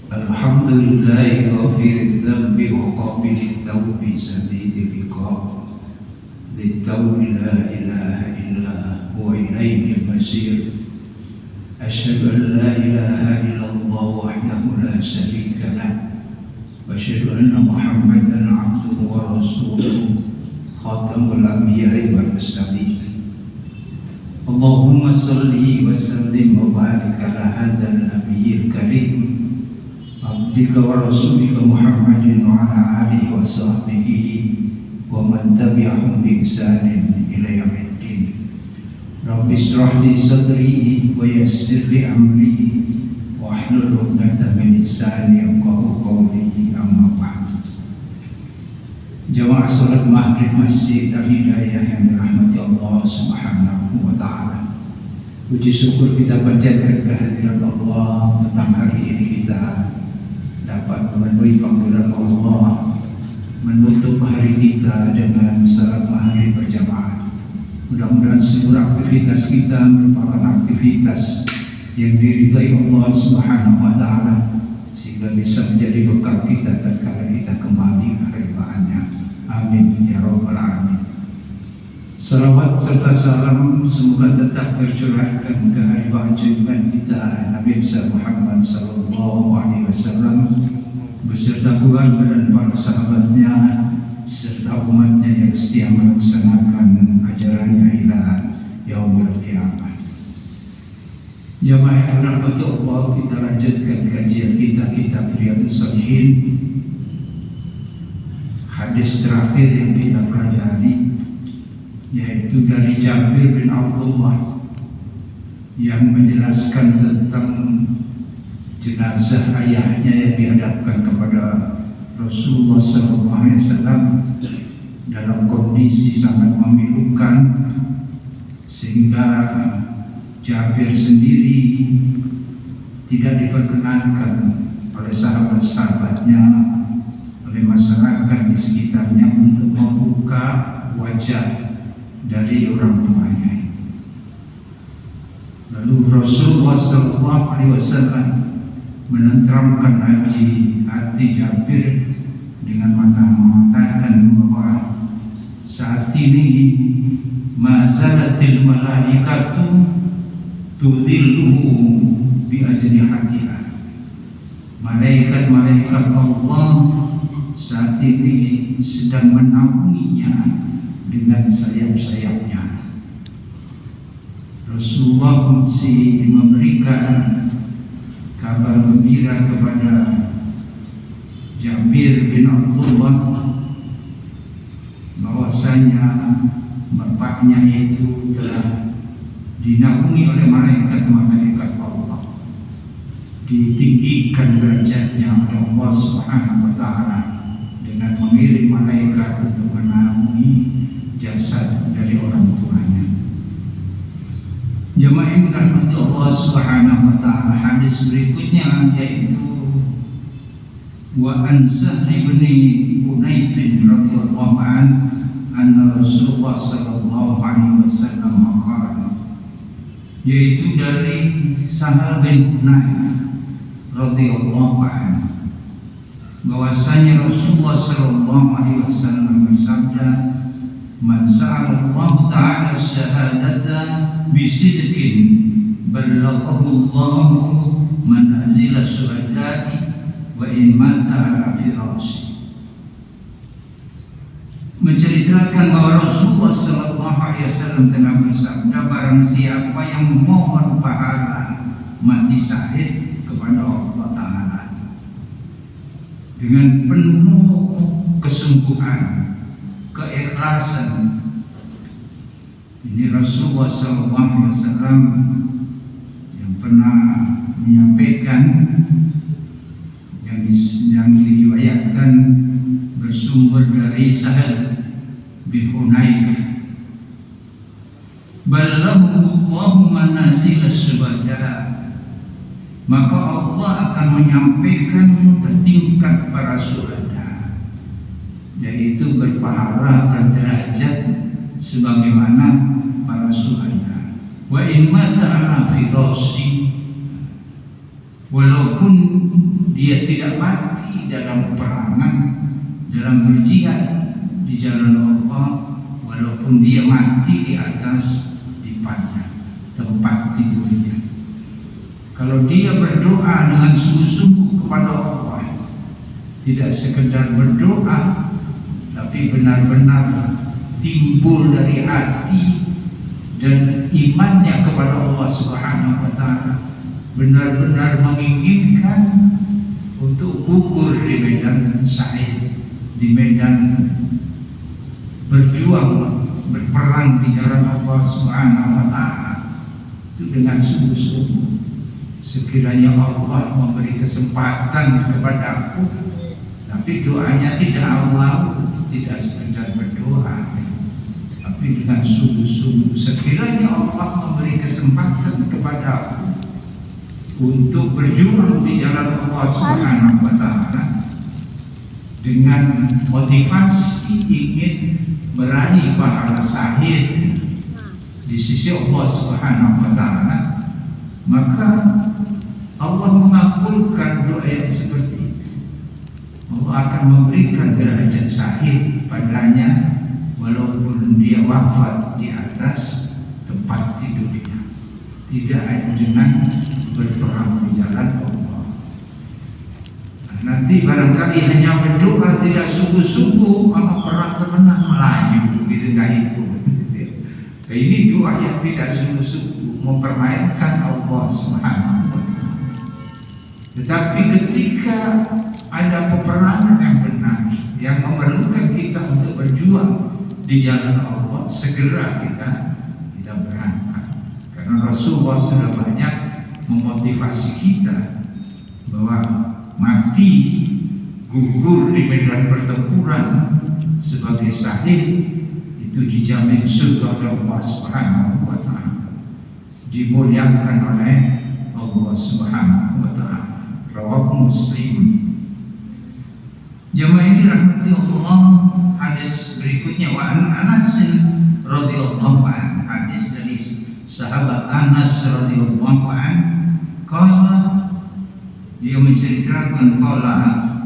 الحمد لله غافر الذنب وقابل التوب سديد العقاب ذي التوب لا إله إلا هو إليه المصير أشهد أن لا إله إلا الله وحده لا شريك له وأشهد أن محمدا عبده ورسوله خاتم الأنبياء والمرسلين اللهم صل وسلم وبارك على هذا النبي الكريم عبدك ورسولك محمد وعلى آله وصحبه ومن تبعهم بإحسان إلى يوم الدين رب اشرح لي صدري ويسر لي أمري واحلل عقدة من لساني يفقهوا قولي أما بعد. Jamaah salat maghrib Masjid Al-Hidayah yang dirahmati Allah Subhanahu wa taala. Puji syukur kita panjatkan kehadiran Allah petang hari ini kita dapat memenuhi panggilan Allah, menutup hari kita dengan salat maghrib berjamaah. Mudah-mudahan seluruh aktivitas kita merupakan aktivitas yang diridai Allah Subhanahu wa taala sehingga bisa menjadi bekal kita tatkala kita kembali ke hadirat-Nya. Amin ya rabbal alamin. Salawat serta salam semoga tetap tercurahkan ke hadirat junjungan kita Nabi Muhammad sallallahu alaihi wasallam beserta keluarga dan para sahabatnya serta umatnya yang setia melaksanakan ajarannya ila yaumil qiyamah. Jamaah yang dirahmati Allah, kita lanjutkan kajian kita kitab Riyadhus Shalihin. Hadis terakhir yang kita pelajari yaitu dari Jabir bin Abdullah yang menjelaskan tentang jenazah ayahnya yang dihadapkan kepada Rasulullah SAW dalam kondisi sangat memilukan sehingga Jabir sendiri tidak diperkenankan oleh sahabat-sahabatnya, oleh masyarakat di sekitarnya untuk membuka wajah dari orang tuanya itu. Lalu Rasulullah SAW menenteramkan hati Jabir dengan mengatakan bahwa saat ini mazalatil malaikatu tudhilluhu bi ajnihatiha. Malaikat-malaikat Allah saat ini sedang menaunginya dengan sayap-sayapnya. Rasulullah mesti memberikan kabar gembira kepada Jabir bin Abdullah bahwasanya bapaknya itu telah dinaungi oleh malaikat-malaikat Allah, ditinggikan derajatnya oleh Allah Subhanahu wa taala dengan mengirim malaikat untuk menaungi jasad dari orang tuanya. Jemaah yang dirahmati Allah Subhanahu wa taala, hadis berikutnya yaitu wa an Sahl bin Hunayf radhiyallahu anna Rasulullah sallallahu alaihi wasallam qala, yaitu dari Sahl bin Hunayf radhiyallahu anhu bahwasanya Rasulullah sallallahu alaihi wasallam bersabda, man sa'ala Allah ta'ala syahadata bisidqin ballaghahu Allah manazila syuhada'i wa in mata ala firasyi. Menceritakan bahwa Rasulullah sallallahu alaihi wasallam telah bersabda, barang siapa yang memohon pahala mati syahid kepada Allah Ta'ala dengan penuh kesungguhan, keikhlasan. Ini Rasulullah SAW yang pernah menyampaikan yang diriwayatkan bersumber dari Sahl bin Hunayf, ballaghahu manazil as-syuhada, maka Allah akan menyampaikan ke tingkat para syuhada, yaitu berpahala, berderajat sebagaimana para syuhada. Wa in mata ala firasyi, walaupun dia tidak mati dalam peperangan, dalam berjihad di jalan Allah, walaupun dia mati di atas dipannya, tempat tidurnya. Kalau dia berdoa dengan sungguh-sungguh kepada Allah, tidak sekedar berdoa, tapi benar-benar timbul dari hati dan imannya kepada Allah Subhanahu wa Ta'ala, benar-benar menginginkan untuk gugur di medan syahid, di medan berjuang, berperang di jalan Allah Subhanahu wa Ta'ala, itu dengan sungguh-sungguh. Sekiranya Allah memberi kesempatan kepadaku, tapi doanya tidak Allah, tidak sekedar berdoa, tapi dengan sungguh-sungguh. Sekiranya Allah memberi kesempatan kepadaku untuk berjuang di jalan Allah Subhanahu wa Ta'ala dengan motivasi ingin meraih pahala syahid di sisi Allah Subhanahu wa Ta'ala, maka Allah mengabulkan doa yang seperti itu. Allah akan memberikan derajat syahid padanya walaupun dia wafat di atas tempat tidurnya, tidak dengan berperang di jalan Allah. Nah, nanti barangkali hanya berdoa tidak sungguh-sungguh, maka perang temenan Melayu gitu, itu. Ini doa yang tidak sungguh-sungguh, mempermainkan Allah Subhanahu wa Ta'ala. Tetapi ketika ada peperangan yang benar, yang memerlukan kita untuk berjuang di jalan Allah, segera kita berangkat. Karena Rasulullah sudah banyak memotivasi kita bahwa mati gugur di medan pertempuran sebagai syahid itu dijamin surga oleh Allah Subhanahu wa Ta'ala, dimuliakan oleh Allah Subhanahu wa Ta'ala. Rawahu Muslim. Jemaah ini rahmati Allah, hadis berikutnya wa an Anas radhiyallahu anhu, hadis dari sahabat Anas radhiyallahu anhu, qala, dia menceritakan qala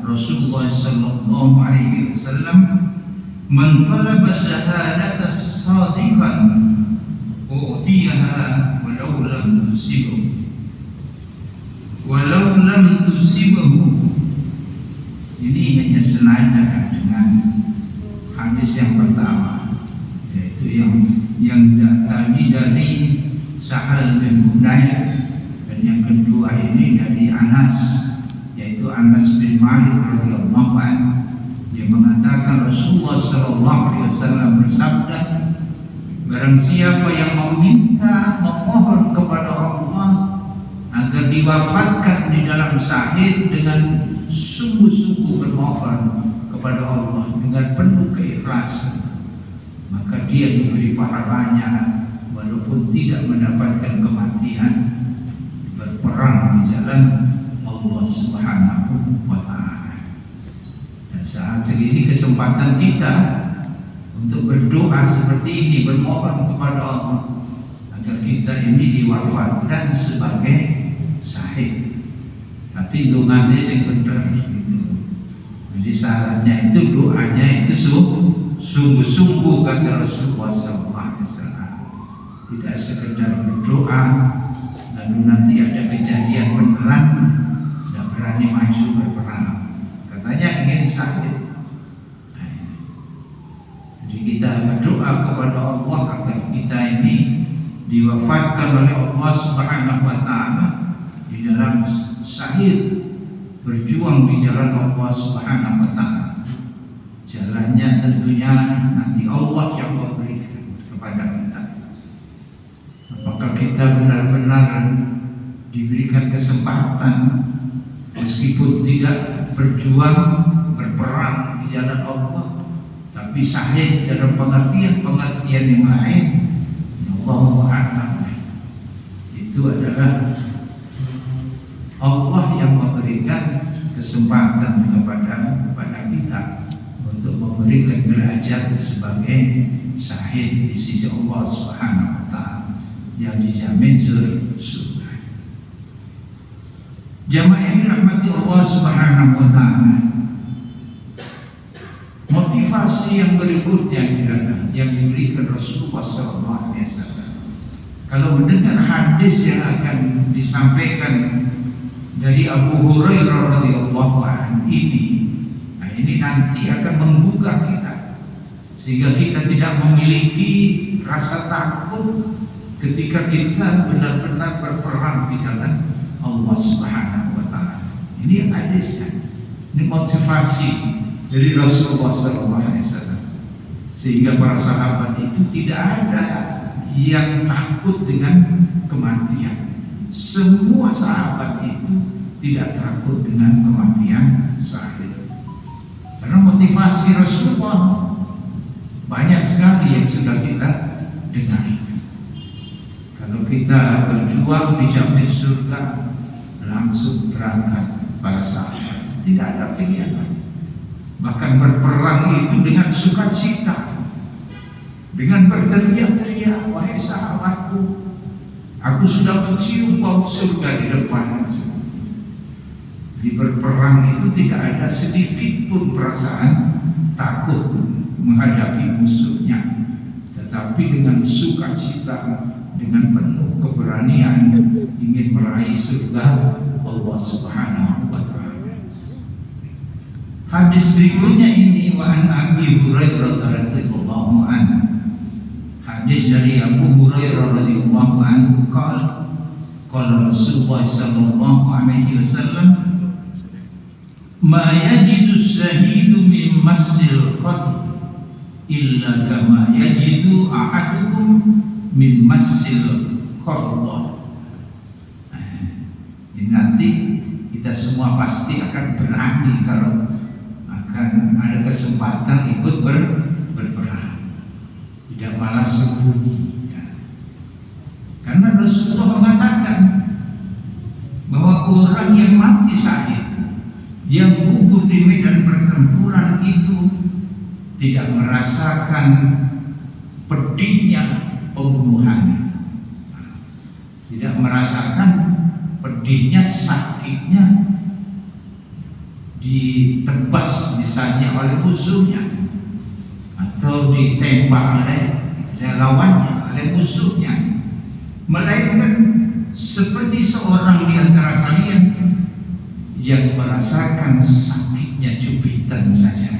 Rasulullah sallallahu alaihi wasallam, man talaba syahadata sadiqan u'tiyaha walau lam tusibhu Ini hanya senada dengan hadis yang pertama, yaitu yang tadi dari Sahal bin Hunayf, dan yang kedua ini dari Anas, yaitu Anas bin Malik radhiyallahu anhu. Dia mengatakan Rasulullah sallallahu alaihi wasallam bersabda, barang siapa yang memohon kepada Allah agar diwafatkan di dalam syahid dengan sungguh-sungguh bermohon kepada Allah dengan penuh keikhlasan, maka dia diberi pahalanya walaupun tidak mendapatkan kematian berperang di jalan Allah Subhanahu wa Ta'ala. Dan saat ini kesempatan kita untuk berdoa seperti ini, bermohon kepada Allah agar kita ini diwafatkan sebagai syahid. Tapi doanya yang benar gitu. Jadi syaratnya itu, doanya itu sungguh-sungguh, kata Rasulullah SAW. Tidak sekedar berdoa lalu nanti ada kejadian beneran tidak berani maju berperang, katanya ingin syahid. Jadi kita berdoa kepada Allah agar kita ini diwafatkan oleh Allah Subhanahu wa Ta'ala di dalam syahid, berjuang di jalan Allah Subhanahu wa Ta'ala. Jalannya tentunya nanti Allah yang memberikan kepada kita. Apakah kita benar-benar diberikan kesempatan meskipun tidak berjuang berperang di jalan Allah, tapi syahid dalam pengertian yang lain, Allahu a'lam. Itu adalah Allah yang memberikan kesempatan kepada kita untuk memberikan derajat sebagai syahid di sisi Allah Subhanahu wa Ta'ala yang dijamin surga. Jamaah yang dirahmati dirahmati Allah Subhanahu wa Ta'ala, motivasi yang berikutnya yang diberikan Rasulullah SAW. Kalau mendengar hadis yang akan disampaikan dari Abu Hurairah radhiyallahu anhu ini nanti akan menggugah kita, sehingga kita tidak memiliki rasa takut ketika kita benar-benar berperang di jalan Allah Subhanahu wa Ta'ala. Ini hadisnya, ini motivasi dari Rasulullah SAW, sehingga para sahabat itu tidak ada yang takut dengan kematian. Semua sahabat itu tidak takut dengan kematian saat itu, karena motivasi Rasulullah banyak sekali yang sudah kita dengar. Kalau kita berjuang dijamin surga, langsung berangkat para sahabat, tidak ada pilihan lain. Bahkan berperang itu dengan sukacita, dengan berteriak-teriak, wahai sahabatku, aku sudah mencium bau surga di depan. Di berperang itu tidak ada sedikit pun perasaan takut menghadapi musuhnya, tetapi dengan sukacita, dengan penuh keberanian ingin meraih surga Allah Subhanahu wa Ta'ala. Hadis berikutnya ini wa an Abi Hurairah radhiyallahu anhu. Hadis dari Abu Hurairah radhiyallahu anhu qala Rasulullah sallallahu alaihi wasallam, ma yajidu syahidu min masjil qatl illa kama yajidu ahadukum min masjil qardah. Ini nanti kita semua pasti akan berani kalau akan ada kesempatan ikut berperang, tidak malah sembunyi ya. Karena Rasulullah mengatakan bahwa orang yang mati syahid, yang gugur di medan pertempuran itu tidak merasakan pedihnya pembunuhan, tidak merasakan pedihnya, sakitnya ditebas misalnya oleh musuhnya, atau ditembak oleh lawannya, oleh musuhnya, melainkan seperti seorang di antara kalian yang merasakan sakitnya cubitan saja.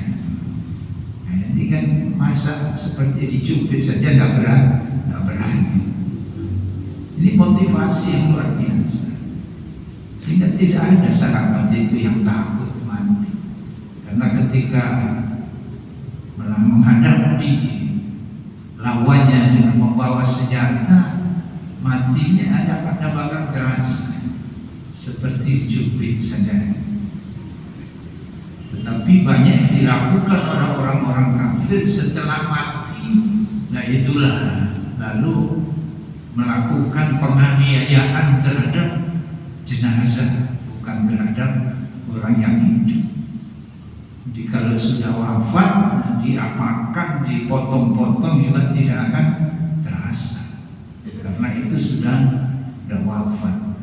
Nah, ini kan masa seperti dicubit saja nggak berani. Ini motivasi yang luar biasa, sehingga tidak ada sahabat itu yang takut mati, karena ketika menghadapi lawannya dengan membawa senjata, matinya ada bakal terasa seperti cubit saja. Tetapi banyak yang dilakukan oleh orang-orang kafir setelah mati, nah itulah lalu melakukan penganiayaan terhadap jenazah, bukan terhadap orang yang hidup. Jadi kalau sudah wafat, diapakan, dipotong-potong juga tidak akan terasa, karena itu sudah wafat.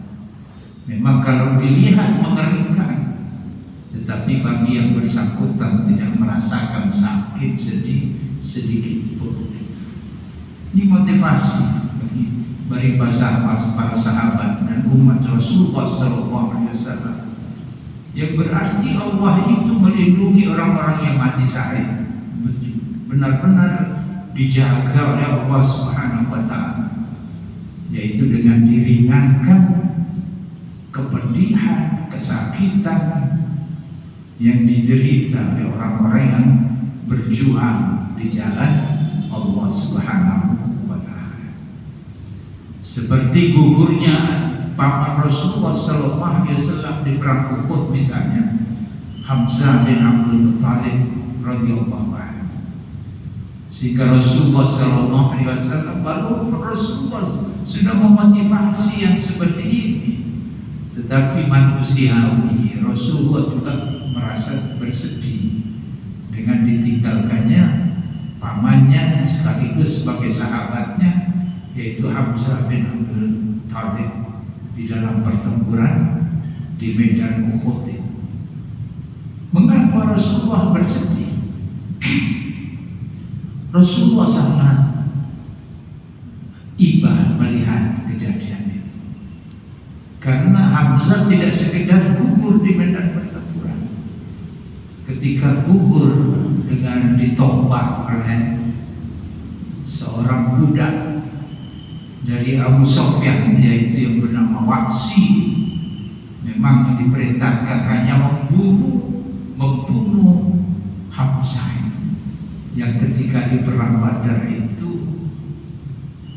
Memang kalau dilihat mengerikan, tetapi bagi yang bersangkutan tidak merasakan sakit sedikit pun. Ini motivasi bagi para sahabat dan umat Rasulullah SAW, yang berarti Allah itu melindungi orang-orang yang mati syahid, benar-benar dijaga oleh Allah Subhanahu wa Ta'ala, yaitu dengan diringankan kepedihan, kesakitan yang diderita oleh orang-orang yang berjuang di jalan Allah Subhanahu wa Ta'ala. Seperti gugurnya paman Rasulullah SAW di perang Uhud misalnya, Hamzah bin Abdul Muttalib radhiyallahu anhu. Sehingga Rasulullah SAW, baru Rasulullah sudah memotivasi yang seperti ini, tetapi manusiawi Rasulullah juga merasa bersedih dengan ditinggalkannya pamannya sekaligus sebagai sahabatnya, yaitu Hamzah bin Abdul Thalib, di dalam pertempuran di medan Uhud. Mengapa Rasulullah bersedih? Rasulullah sangat iba melihat kejadian itu, karena Hamzah tidak sekedar gugur di medan pertempuran. Ketika gugur dengan ditombak oleh seorang budak dari Abu Sufyan, yaitu yang bernama Waqsi, memang diperintahkan hanya membunuh Hamzah, yang ketika di perang Badar itu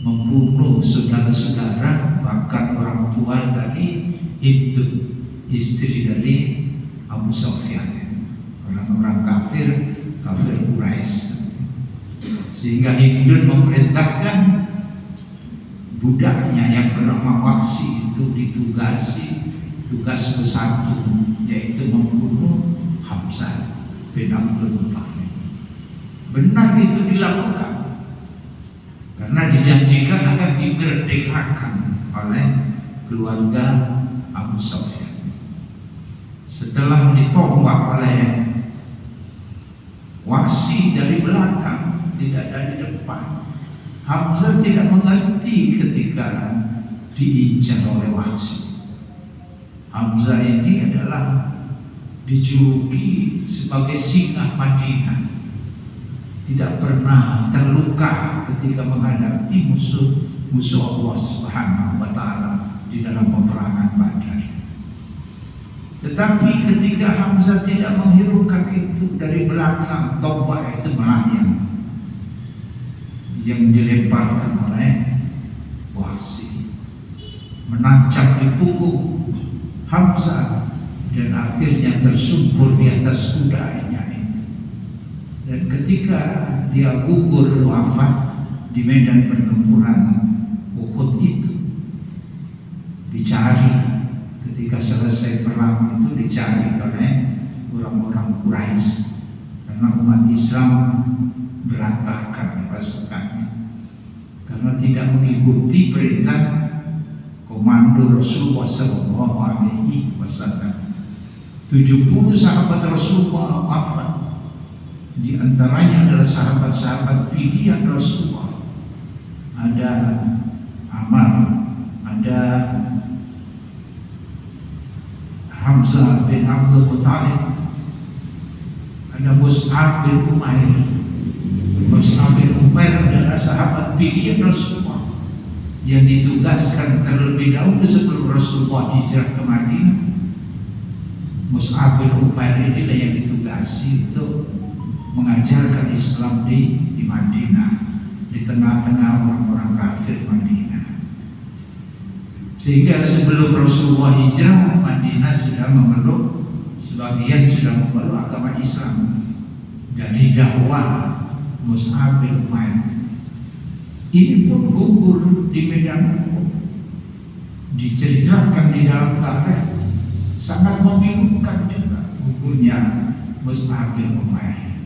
membunuh saudara-saudara, bahkan orang tua dari Hindu, istri dari Abu Sufyan, orang-orang kafir Quraisy. Sehingga Hindun memerintahkan budaknya yang bernama Waqsi itu ditugasi tugas bersatu, yaitu membunuh Hamzah bin Abdul Muttalib. Benar itu dilakukan karena dijanjikan akan dimerdekakan oleh keluarga Abu Sufyan. Setelah ditombak oleh Waqsi dari belakang, tidak dari depan, Hamzah tidak mengerti ketika diincar oleh Waqsi. Hamzah ini adalah dijuluki sebagai singa Madinah, tidak pernah terluka ketika menghadapi musuh Allah Subhanahu wa Ta'ala di dalam peperangan Badar. Tetapi ketika Hamzah tidak menghiraukan itu, dari belakang tombak itu melayang yang dilemparkan oleh Waqsi, menancap di punggung Hamzah dan akhirnya tersungkur di atas kudanya itu. Dan ketika dia gugur wafat di medan pertempuran Uhud itu, dicari. Ketika selesai perang itu dicari oleh orang-orang Quraisy, karena umat Islam berantakan pasukannya karena tidak mengikuti perintah komando Rasulullah SAW. 70 sahabat Rasulullah wafat. Di antaranya adalah sahabat-sahabat pilihan Rasulullah. Ada Ammar, ada Hamzah bin Abdul Muttalib, ada Mus'ab bin Umair. Mus'ab bin Umair adalah sahabat pilihan Rasulullah yang ditugaskan terlebih dahulu sebelum Rasulullah hijrah ke Madinah. Mus'ab bin Umair inilah yang ditugasi untuk mengajarkan Islam di Madinah, di tengah-tengah orang-orang kafir Madinah. Sehingga sebelum Rasulullah hijrah, Madinah sudah memeluk, sebagian sudah memeluk agama Islam dari dakwah Mus'ab bin Umair. Ini pun gugur di medan Uhud. Diceritakan di dalam tarikh, sangat memilukan juga gugurnya Mus'ab bin Umair,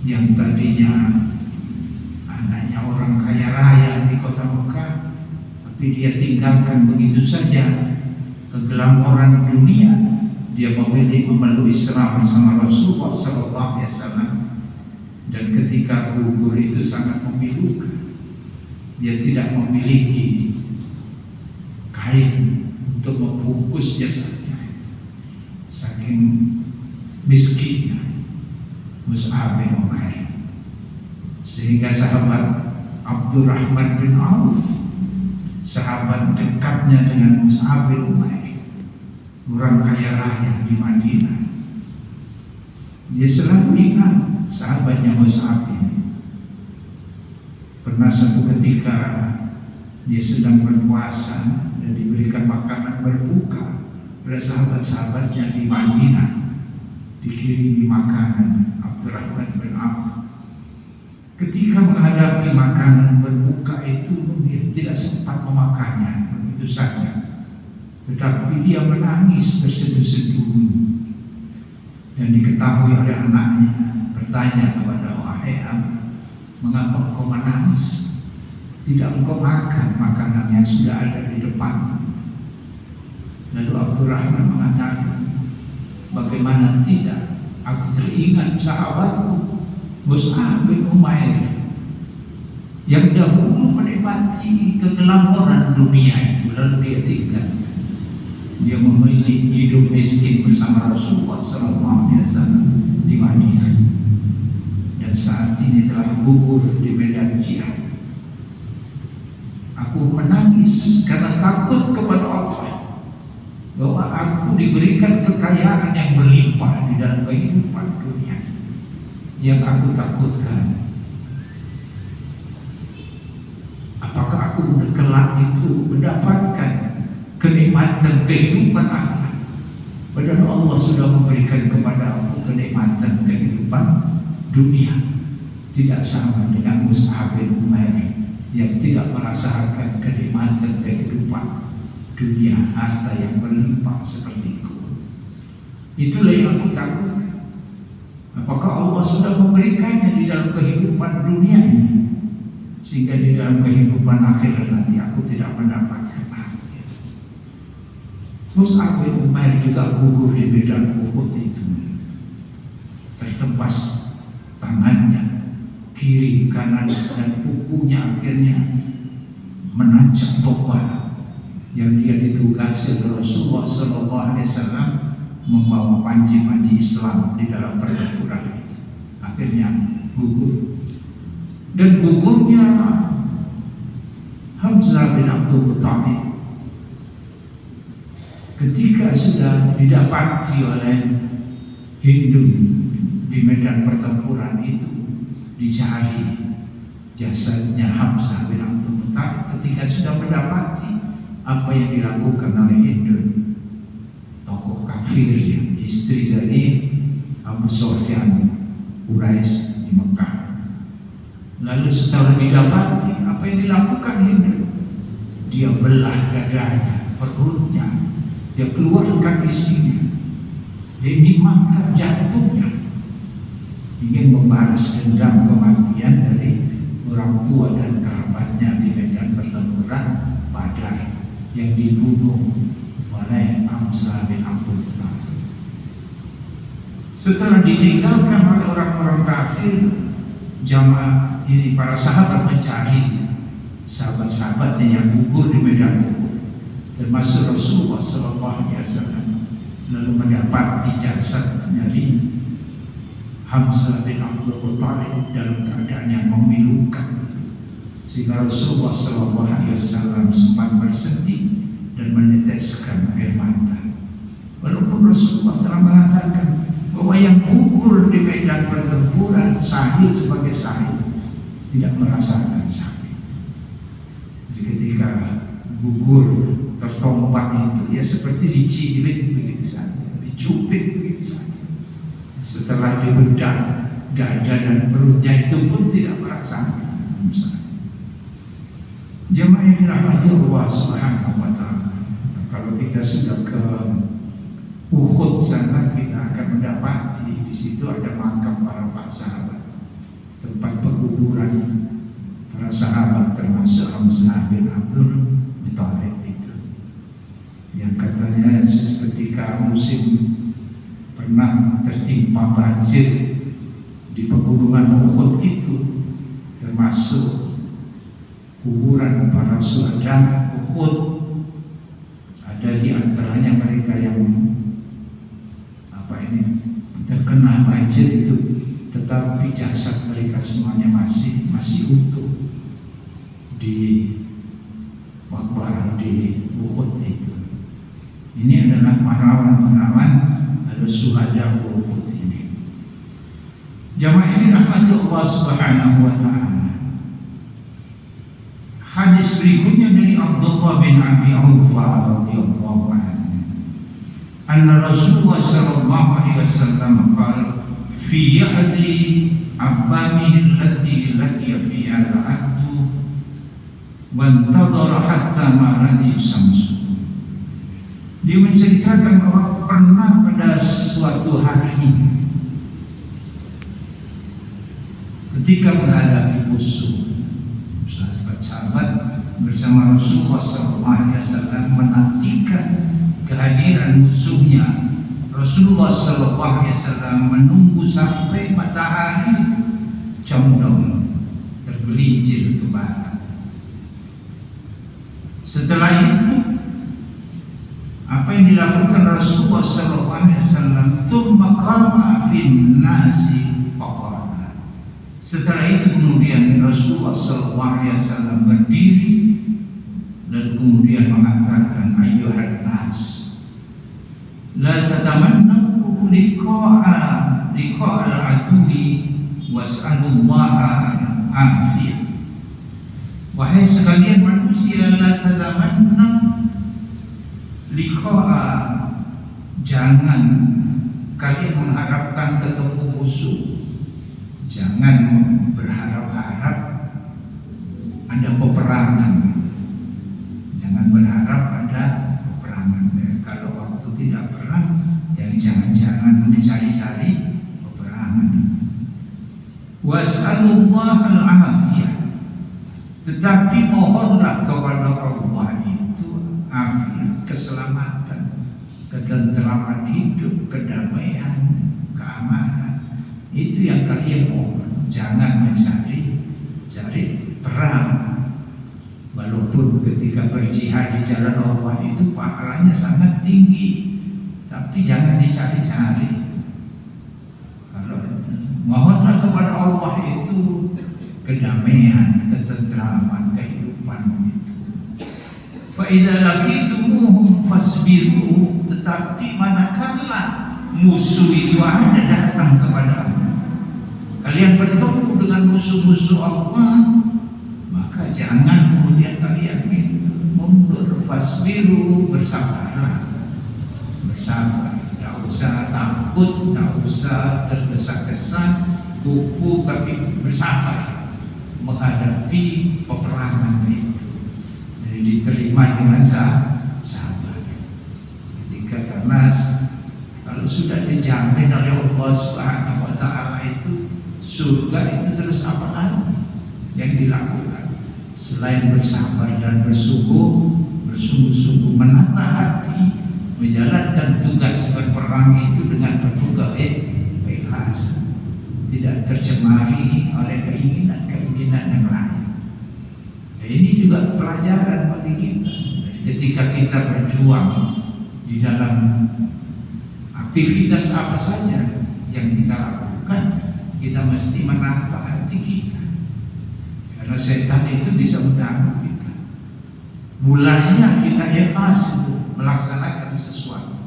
yang tadinya anaknya orang kaya raya di kota Mekah, tapi dia tinggalkan begitu saja keglamoran dunia. Dia memilih memeluk Islam bersama Rasulullah SAW, dan ketika gugur itu sangat memilukan. Dia tidak memiliki kain untuk membungkus jasadnya, saking miskinnya Mus'ab bin Umair. Sehingga sahabat Abdurrahman bin Auf, sahabat dekatnya dengan Mus'ab bin Umair, orang kaya raya di Madinah, dia selalu ingat sahabatnya Mus'ab ini. Pernah satu ketika dia sedang berpuasa dan diberikan makanan berbuka oleh sahabat-sahabatnya di Madinah, dikirimi makanan Abdurrahman bin Auf. Ketika menghadapi makanan berbuka itu, dia tidak sempat memakannya begitu saja, tetapi dia menangis terseduh-seduh. Dan diketahui oleh anaknya, bertanya kepada, "Wahai Abu, mengapa engkau menangis? Tidak engkau makan makanan yang sudah ada di depan?" Lalu Abdurrahman mengatakan, bagaimana tidak, aku teringat sahabatku Mus'ab bin Umair yang dahulu menikmati keglamoran dunia itu, lalu dia tinggal. Dia memilih hidup miskin bersama Rasulullah SAW di Madinah, dan saat ini telah gugur di medan jihad. Aku menangis karena takut kepada Allah bahwa aku diberikan kekayaan yang berlimpah di dalam kehidupan dunia. Yang aku takutkan, apakah aku kelak itu mendapatkan kenikmatan kehidupan akhirat, padahal Allah sudah memberikan kepada aku kenikmatan kehidupan dunia. Tidak sama dengan Mus'ab bin Umair yang tidak merasakan kenikmatan kehidupan dunia, harta yang berlimpah seperti itu. Itulah yang aku takutkan. Apakah Allah sudah memberikannya di dalam kehidupan dunia ini, sehingga di dalam kehidupan akhirat nanti aku tidak mendapatkan hal. Mus'ab bin Umair juga gugur di medan Uhud itu, tertembas tangannya kiri, kanan, dan pukunya akhirnya menancap tombak yang dia ditugasi oleh Rasulullah SAW membawa panji-panji Islam di dalam pertempuran itu. Akhirnya gugur, dan gugurnya Hamzah bin Abdul Muttalib ketika sudah didapati oleh Hindu di medan pertempuran itu. Dicari jasadnya Hamzah bin Abdul Muttalib ketika sudah mendapati apa yang dilakukan oleh Hindu, tokoh kafir yang istri dari Abu Sufyan Quraisy di Mekah. Lalu setelah didapati apa yang dilakukan Hindu, dia belah dadanya, perutnya, dia keluarkan isinya, dia nikmatkan jantungnya, ingin membalas dendam kematian dari orang tua dan kerabatnya di medan pertempuran Badar yang dibunuh oleh Hamzah bin Abdul Muttalib. Setelah ditinggalkan oleh orang-orang kafir, jamaah ini, para sahabat mencari sahabat-sahabatnya yang gugur di medan Uhud, termasuk Rasulullah SAW, lalu mendapati jasad dari Hamzah bin Abdul Muttalib dalam keadaan yang memilukan, sehingga Rasulullah SAW sempat bersedih dan meneteskan air mata. Walaupun Rasulullah telah mengatakan bahwa yang gugur di medan pertempuran, syahid sebagai syahid, tidak merasakan sakit. Jadi ketika gugur tertompak itu, ya seperti dicilik begitu saja, dicubit begitu saja. Setelah dibedah dada dan perutnya itu pun tidak merasakan. Jemaah yang dirahmati Allah Subhanahu wa Ta'ala, kalau kita sudah ke Uhud sana, kita akan mendapati di situ ada makam para sahabat, tempat penguburan para sahabat, termasuk Hamzah bin Abdul Muttalib itu, yang katanya seketika musim pernah tertimpa banjir di pegunungan Uhud itu, termasuk kuburan para syuhada Uhud. Ada di antaranya mereka yang terkena banjir itu, tetapi jasad mereka semuanya masih utuh di makbarah di Uhud itu. Ini adalah pahlawan-pahlawan syuhada Uhud ini. Jamaah ini rahmati Allah Subhanahu wa Ta'ala. Hadis berikutnya dari Abdullah bin Abi Aufa radhiyallahu anhu, anna Rasulullah sallallahu alaihi wasallam qala fi ya'di abamihi allati laqiya fiha al-'abdu wa intadhara hatta ma radi samsu. Dia menceritakan bahwa pernah pada suatu hari ketika menghadapi musuh, sahabat-sahabat bersama Rasulullah SAW menantikan kehadiran musuhnya, Rasulullah SAW menunggu sampai matahari condong tergelincir ke barat. Setelah itu apa yang dilakukan Rasulullah SAW? Tsumma qama fin nasi faqala. Setelah itu kemudian Rasulullah SAW berdiri dan kemudian mengatakan, ayyuhan nas, la tatamannu liqa'a al-aduwi was'alullaha al-afiyah. Wahai sekalian manusia, la tatamannu liqa'a, jangan kalian mengharapkan ketemu musuh, jangan berharap-harap ada peperangan. Jangan berharap ada peperangan. Kalau waktu tidak perang, ya jangan mencari-cari peperangan. Was'alullah al-afiyah, tetapi mohonlah kepada Allah itu afiyah, keselamatan, ketentraman hidup, kedamaian, keamanan. Itu yang kalian mohon. Jangan mencari perang. Walaupun ketika berjihad di jalan Allah itu pahalanya sangat tinggi, tapi jangan dicari-cari. Kalau mohonlah kepada Allah itu kedamaian, ketentraman, kehidupan itu. Fa idza laqitumuhum fasbiru, tetapi manakala musuh itu ada datang kepada Allah, kalian bertemu dengan musuh-musuh Allah, maka jangan kemudian kalian mundur. Fasbiru, bersabarlah, bersabar, tidak usah takut, tidak usah tergesa-gesa, kuku, tapi bersabar menghadapi peperangan itu. Jadi diterima dengan sabar. Karena kalau sudah dijamin oleh Allah Subhanahu wa Ta'ala itu surga, itu terus apa lagi yang dilakukan selain bersabar dan bersungguh-sungguh menata hati, menjalankan tugas berperang itu dengan penuh keikhlasan, tidak tercemari oleh keinginan yang lain. Nah, ini juga pelajaran bagi kita. Ketika kita berjuang di dalam aktivitas apa saja yang kita lakukan, kita mesti menata hati kita. Karena setan itu bisa mengganggu kita. Mulanya kita ikhlas itu melaksanakan sesuatu,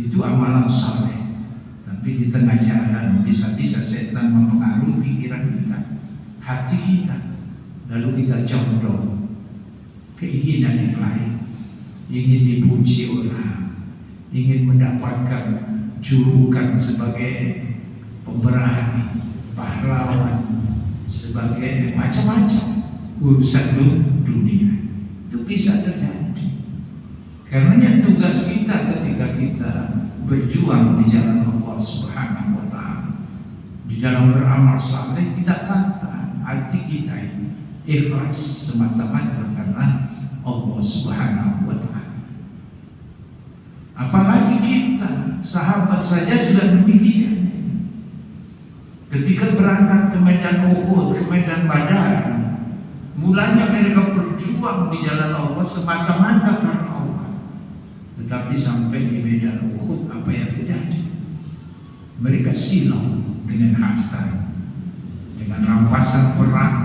itu amalan saleh. Tapi di tengah jalan bisa-bisa setan mempengaruhi pikiran kita, hati kita, lalu kita condong keinginan yang lain, ingin dipuji orang, ingin mendapatkan julukan sebagai pemberani, pahlawan, sebagai macam-macam urusan dunia. Itu bisa terjadi. Karenanya tugas kita ketika kita berjuang di jalan Allah Subhanahu wa Ta'ala, di dalam beramal saleh, kita tata hati kita itu ikhlas semata-mata karena Allah Subhanahu wa Ta'ala. Apalagi kita, sahabat saja sudah demikian. Ketika berangkat ke medan Uhud, ke medan Badar, mulanya mereka berjuang di jalan Allah semata-mata karena Allah. Tetapi sampai di medan Uhud, apa yang terjadi? Mereka silau dengan harta, dengan rampasan perang.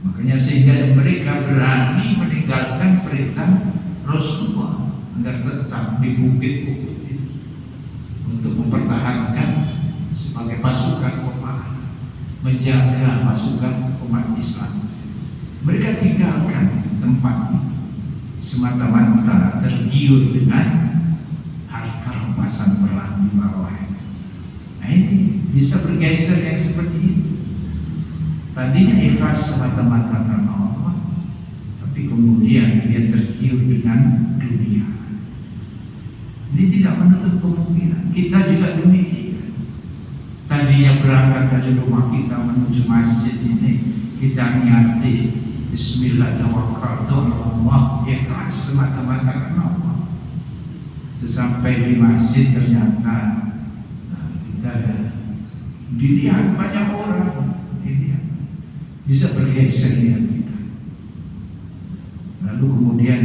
Makanya sehingga mereka berani meninggalkan perintah Rasulullah agar tetap di bukit Uhud itu untuk mempertahankan sebagai pasukan umat, menjaga pasukan umat Islam. Mereka tinggalkan tempat itu semata-mata tergiur dengan harta rampasan perang di bawah itu. Nah, ini bisa bergeser yang seperti ini. Tadinya ikhlas semata-mata karena Allah, tapi kemudian dia tergiur dengan dunia. Ini tidak menutup kemungkinan kita juga demikian. Tadinya berangkat dari rumah kita menuju masjid ini, kita niati Bismillah tawakkaltu ala Allah, ikhlas semata-mata karena Allah. Sesampai di masjid ternyata kita dilihat banyak orang, dilihat, bisa bergeser lihat kita. Lalu kemudian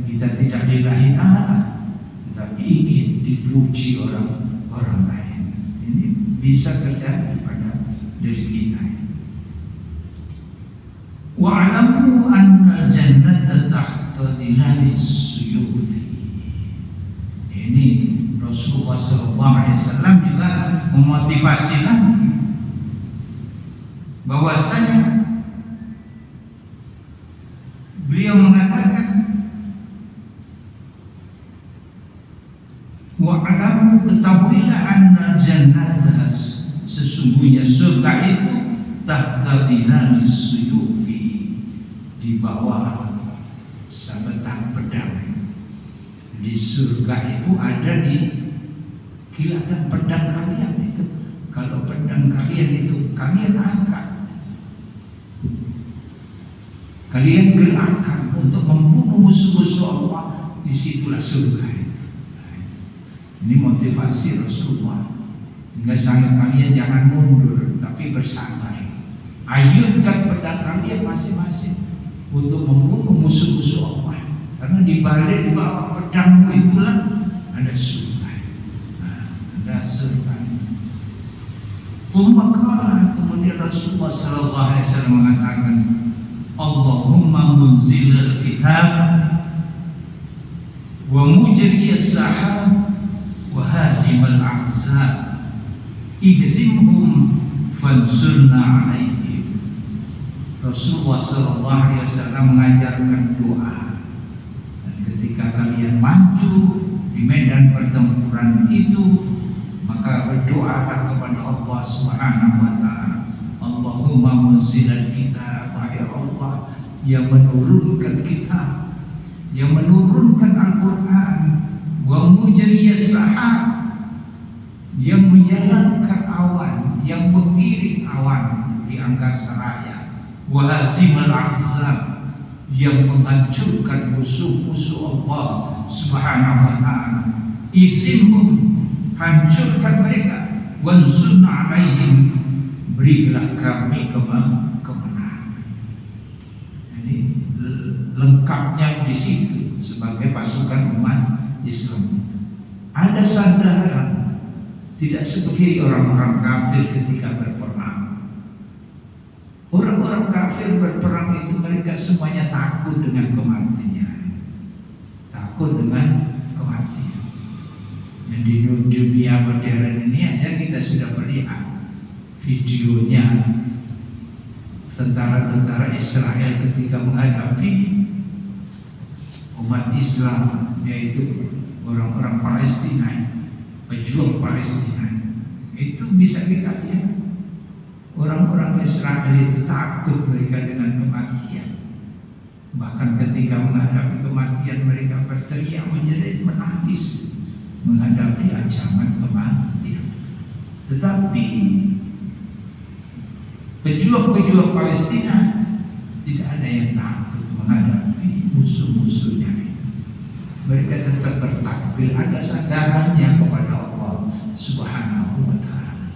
kita tidak lillahi ta'ala, tetapi ingin dipuji orang lain. Ini bisa terjadi pada diri kita. Wa'alamu anna jannata tahta dhilali suyufi. Ini Rasulullah SAW juga memotivasi lagi bahwasanya beliau mengatakan wa'alamu, ketahuilah anna jannata, sesungguhnya surga itu tahta dhilali suyufi, di bawah sabetan pedang. Di surga itu ada di kilatan pedang kalian itu. Kalau pedang kalian itu kalian angkat, kalian gerakkan untuk membunuh musuh-musuh Allah, disitulah surga itu. Ini motivasi Rasulullah. Sehingga sangat kalian jangan mundur, tapi bersabar. Ayunkan pedang kalian masing-masing untuk membunuh musuh-musuh Allah. Karena di balik, di bawah pedangmu itulah ada surga. Ada surga. Fumakala, kemudian Rasulullah SAW mengatakan, Allahumma munzilal kitab wa mujriyas sahab wa hazimal ahzab ihzimhum fansurna alaihim. Rasulullah SAW mengajarkan doa. Ketika kalian maju di medan pertempuran itu, maka berdoalah kepada Allah Subhanahu wa Ta'ala. Allahumma munzilal kitab, wahai Allah yang menurunkan kitab, yang menurunkan Al-Quran, wa mujriyas sahab, yang menjalankan awan, yang mengiring awan di angkasa raya, wa hazimal ahzab, yang menghancurkan musuh-musuh Allah Subhanahu wa Ta'ala. Isimhum, hancurkan mereka, wansurna alaihim, berilah kami kemenangan. Ini lengkapnya di situ sebagai pasukan umat Islam. Ada sandaran, tidak seperti orang-orang kafir ketika berperang. Orang-orang kafir berperang itu mereka semuanya takut dengan kematian. Takut dengan kematian. Dan di dunia modern ini aja kita sudah melihat videonya tentara-tentara Israel ketika menghadapi umat Islam, yaitu orang-orang Palestina, pejuang Palestina. Itu bisa kita lihat. Orang-orang Israel itu takut mereka dengan kematian. Bahkan ketika menghadapi kematian mereka berteriak menjerit menangis menghadapi ancaman kematian. Tetapi pejuang-pejuang Palestina tidak ada yang takut menghadapi musuh-musuhnya itu. Mereka tetap bertakbir, ada sandarannya kepada Allah Subhanahu wa Ta'ala.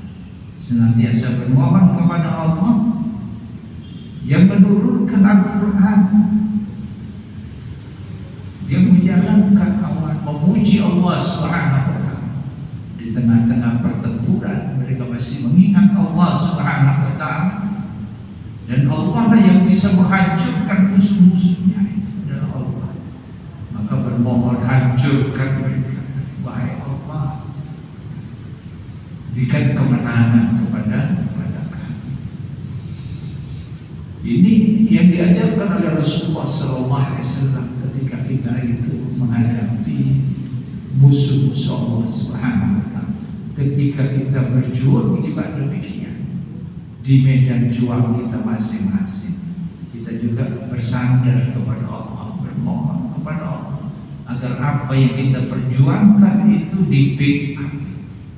Senantiasa bermohon kepada Allah yang menurunkan Al-Quran, yang menjalankan awan, memuji Allah Subhanahu wa Ta'ala. Di tengah-tengah pertempuran mereka masih mengingat Allah Subhanahu wa Ta'ala, dan Allah lah yang bisa menghancurkan musuh-musuhnya, itu adalah Allah. Maka bermohon hancurkan mereka, wahai Allah, berikan kemenangan kepada kami. Ini yang diajarkan oleh Rasulullah SAW ketika kita itu menghadapi musuh-musuh Allah Subhanahu wa Ta'ala. Ketika kita berjuang juga demikian. Di medan juang kita masing-masing, kita juga bersandar kepada Allah, bermohon kepada Allah agar apa yang kita perjuangkan itu di-backup,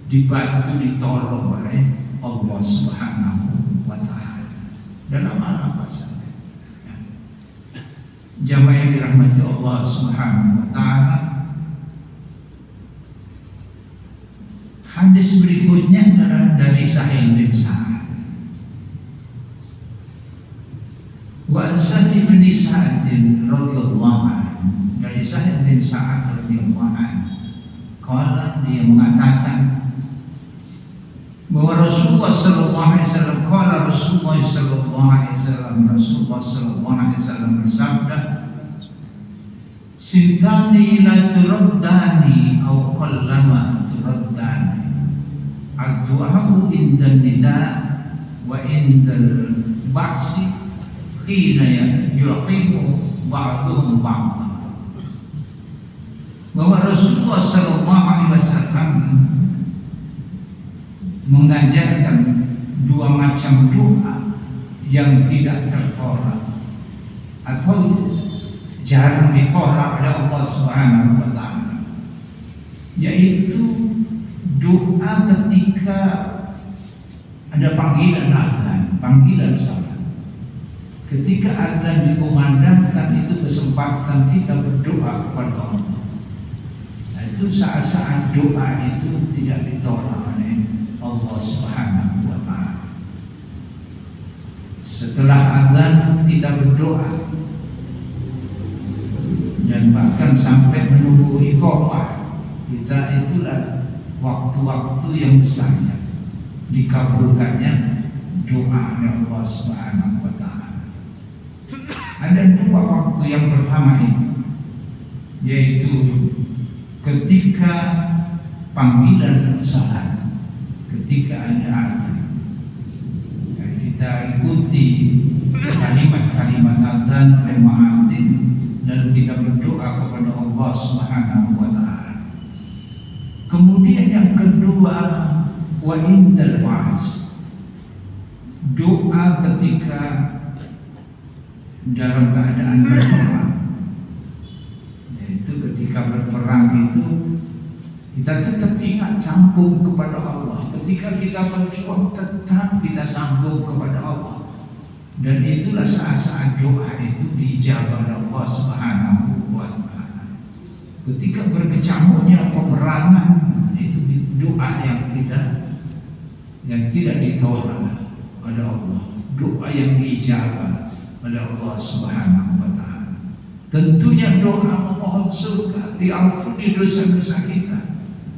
dibantu, ditolong oleh Allah Subhanahu wa Ta'ala dalam apa saja. Jamaah yang dirahmati Allah Subhanahu wa Ta'ala, Hadis berikutnya adalah dari Sahih bin Sa'ad. Wa Sa'ad bin Sa'ad radhiyallahu anhu, dari Sa'ad bin Sa'ad radhiyallahu anhu, qala, dia mengatakan bahwa Rasulullah sallallahu alaihi wasallam, qala Rasulullah sallallahu alaihi wasallam, Rasulullah sallallahu alaihi wasallam bersabda, sintani la turaddani aw qallama turaddani, ad-du'a'u inda nida wa inda al-ba'si hina yuqimu ba'duhum ba'da. Bahwa Rasulullah sallallahu alaihi wasallam mengajarkan dua macam doa yang tidak tertolak atau jarang ditolak oleh Allah Subhanahu wa taala, yaitu doa ketika ada panggilan azan, panggilan salat. Ketika azan dikumandangkan, itu kesempatan kita berdoa kepada Allah. Nah, itu saat-saat doa itu tidak ditolak oleh Allah Subhanahu wa taala. Setelah azan kita berdoa, dan bahkan sampai menunggu iqamah, kita itulah waktu-waktu yang besarnya dikabulkannya doa oleh Allah Subhanahu wa taala. Ada dua waktu. Yang pertama itu yaitu ketika panggilan salat, ketika ada azan, kita ikuti kalimat-kalimat azan oleh muadzin, lalu kita berdoa kepada Allah Subhanahu wa taala. Kemudian yang kedua, wa indal wa'z, doa ketika dalam keadaan berperang. Yaitu ketika berperang itu kita tetap ingat sambung kepada Allah. Ketika kita berjuang tetap kita sambung kepada Allah. Dan itulah saat-saat doa itu dijawab oleh Allah Subhanahu wa taala. Ketika berkecamuknya peperangan, itu doa yang tidak ditolak oleh Allah. Doa yang dijawab oleh Allah Subhanahu wa taala. Tentunya doa memohon surga, diampuni dosa-dosa kita,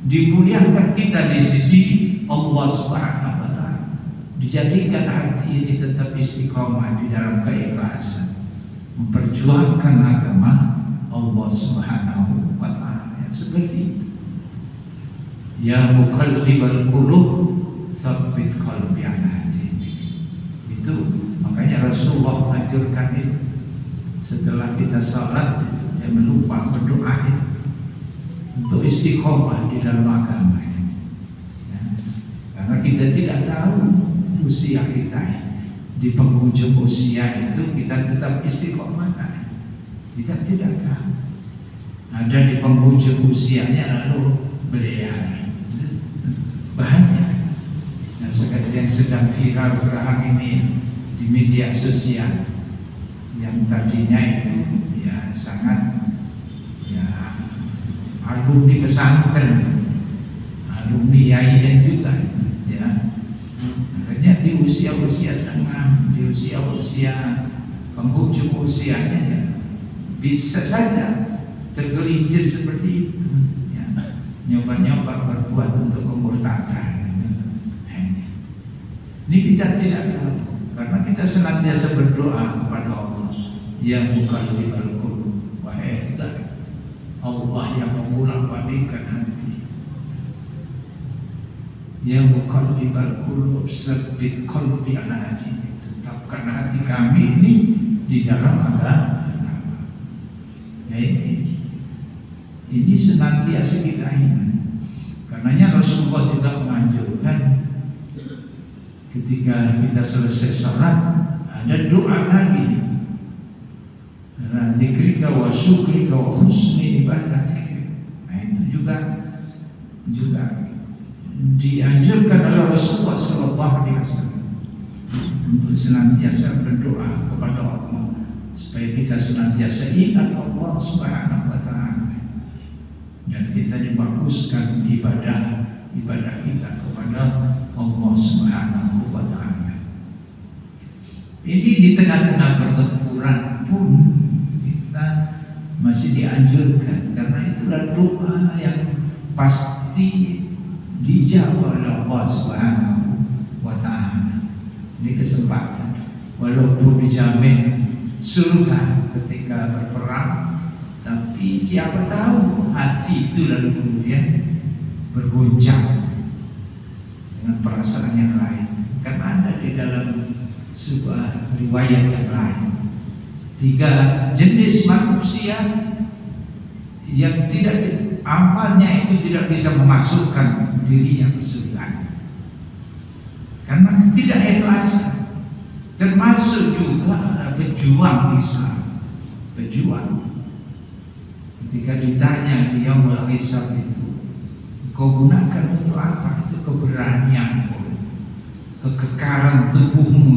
dimuliakan kita di sisi Allah Subhanahu wa taala. Dijadikan hati ini tetap istiqomah di dalam keikhlasan, memperjuangkan agama Allah Subhanahu wa taala. Seperti itu. Ya muqallibal qulub, tsabbit qalbi ala dinik. Itu makanya Rasulullah menganjurkan itu. Setelah kita salat itu, jangan lupa berdoa itu untuk istiqomah di dalam agama ini. Ya. Karena kita tidak tahu usia kita, di penghujung usia itu kita tetap istiqomah. Kita tidak tahu. Ada di penghujung usianya lalu beliau bahaya. Nah, seperti yang sedang viral sekarang ini di media sosial, yang tadinya itu ya sangat ya alumni pesantren, alumni yayan juga ya. Makanya di usia-usia tengah, di usia-usia penghujung usianya ya bisa saja tergelincir seperti itu ya, nyoba-nyoba berbuat untuk kemurtadan. Ini kita tidak tahu, karena kita senantiasa berdoa kepada Allah, ya muqallibal qulub, wahai Allah yang membolak-balikkan hati, ya muqallibal qulub, tsabbit qalbi ala dinik, tetapkan hati kami ini di dalam agama. Ya, ini senantiasa kita ingat. Karenanya Rasulullah juga menganjurkan ketika kita selesai salat ada doa lagi, dzikrika wa syukrika wa husni ibadatik. Nah, itu juga dianjurkan oleh Rasulullah sallallahu alaihi wasallam untuk senantiasa berdoa kepada Allah supaya kita senantiasa ingat Allah Subhanahu wa taala, dan kita dibaguskan ibadah kita Ini di tengah-tengah pertempuran pun kita masih dianjurkan, karena itulah doa yang pasti dijawab oleh Allah Subhanahu wa Ta'ala. Ini kesempatan, walaupun dijamin surga ketika berperang, tapi siapa tahu hati itu lalu kemudian bergoncang dengan perasaan yang lain. Karena ada di dalam sebuah riwayat yang lain, 3 jenis manusia yang amalnya itu tidak bisa memasukkan dirinya ke surga karena ketidakikhlasan. Termasuk juga pejuang Islam, pejuang. Ketika ditanya di yaumul hisab itu, kau gunakan untuk apa? Itu keberanianmu, kekekalan tubuhmu.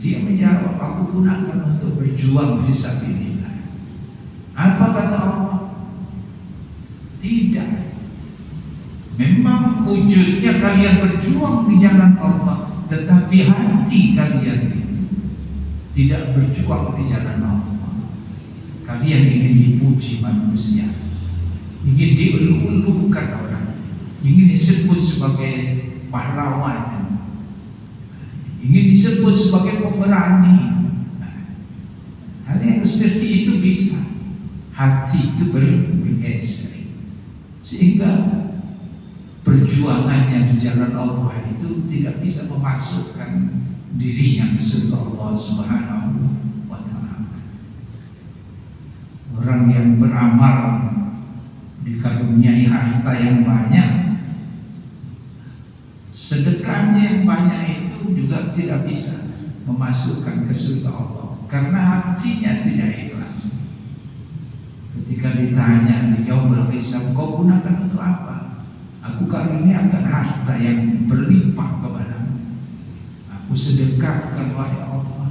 Dia menjawab, aku gunakan untuk berjuang fisabilillah. Apa kata Allah? Tidak. Memang wujudnya kalian berjuang di jalan Allah, tetapi hati kalian itu tidak berjuang di jalan Allah. Kalian ingin dipuji manusia, ingin dielu-elukan orang, ingin disebut sebagai pahlawan, ingin disebut sebagai pemberani. Hal yang seperti itu bisa, hati itu bergeser, sehingga perjuangannya di jalan Allah itu tidak bisa memasukkan dirinya ke surga Allah Subhanahu wa Ta'ala. Orang yang beramal dikaruniai harta yang banyak, sedekahnya yang banyak itu juga tidak bisa memasukkan ke surga Allah, karena hatinya tidak ikhlas. Ketika ditanya di yaumul hisab, kau gunakan untuk apa? Aku karuniakan harta yang berlimpah kepadamu, aku sedekahkan wahai Allah.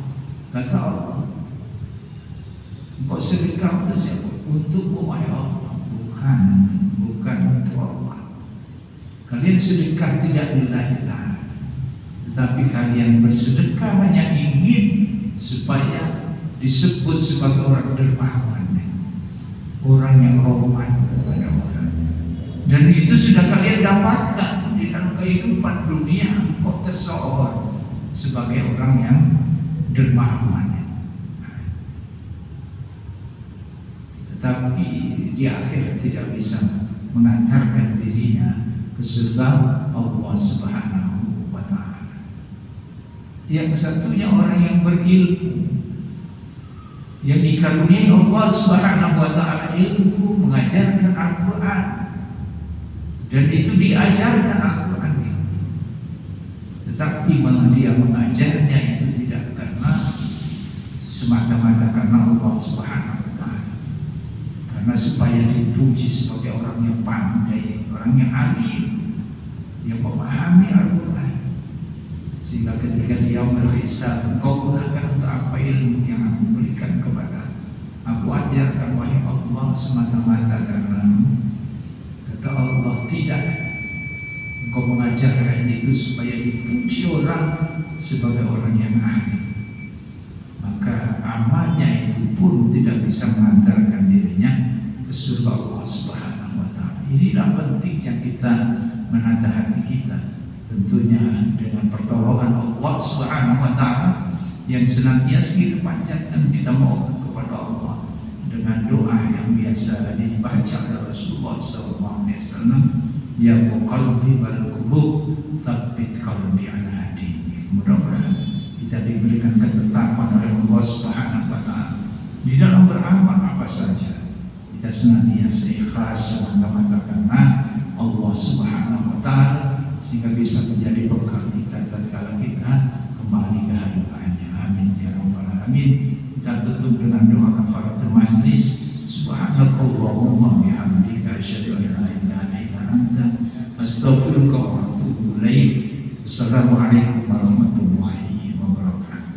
Kata Allah, kau sedekah untuk siapa? Untukmu wahai Allah. Bukan untuk Allah. Kalian sedekah tidak lillahi ta'ala, tetapi kalian bersedekah hanya ingin supaya disebut sebagai orang dermawan, orang yang rahmat kepada orang. Dan itu sudah kalian dapatkan di dalam kehidupan dunia. Kok tersohor sebagai orang yang dermawan, tetapi di akhirat tidak bisa mengantarkan dirinya ke surga Allah Subhanahu wa Ta'ala. Yang satunya orang yang berilmu, yang dikaruniai Allah Subhanahu wa Ta'ala ilmu, mengajarkan Al-Quran, dan itu diajarkan Al-Quran itu. Tetapi dia mengajarnya itu tidak karena semata-mata karena Allah Subhanahu wa Ta'ala, karena supaya dipuji sebagai orang yang pandai, orang yang alim, yang memahami Al-Quran. Sehingga ketika dia berhisab, engkau gunakan untuk apa ilmu yang aku berikan kepada aku ajarkan wahai Allah semata-mata karena kata Allah, tidak. Engkau mengajarkan itu supaya dipuji orang sebagai orang yang alim. Maka amalnya itu pun tidak bisa mengantarkan dirinya ke surga Allah Subhanahu wa Ta'ala. Inilah pentingnya kita menata hati kita, tentunya dengan pertolongan Allah Subhanahu wa Ta'ala yang senantiasa kita panjatkan, kita mohon kepada Allah dengan doa yang biasa dibaca oleh Rasulullah SAW, ya muqallibal qulub tsabbit qalbi ala dinik. Mudah-mudahan kita diberikan ketetapan oleh Allah Subhanahu wa Ta'ala di dalam beramal apa saja. Kita senantiasa ikhlas semata-mata karena Allah Subhanahu wa Ta'ala, sehingga bisa menjadi bekal kita tatkala kita kembali ke hadapannya. Amin ya rabbal alamin. Kita tutup dengan doa kafaratul majlis. Subhanakallahumma bihamdika asyhadu an la ilaha illa anta astaghfiruka wa atubu ilaik. Assalamualaikum warahmatullahi wabarakatuh.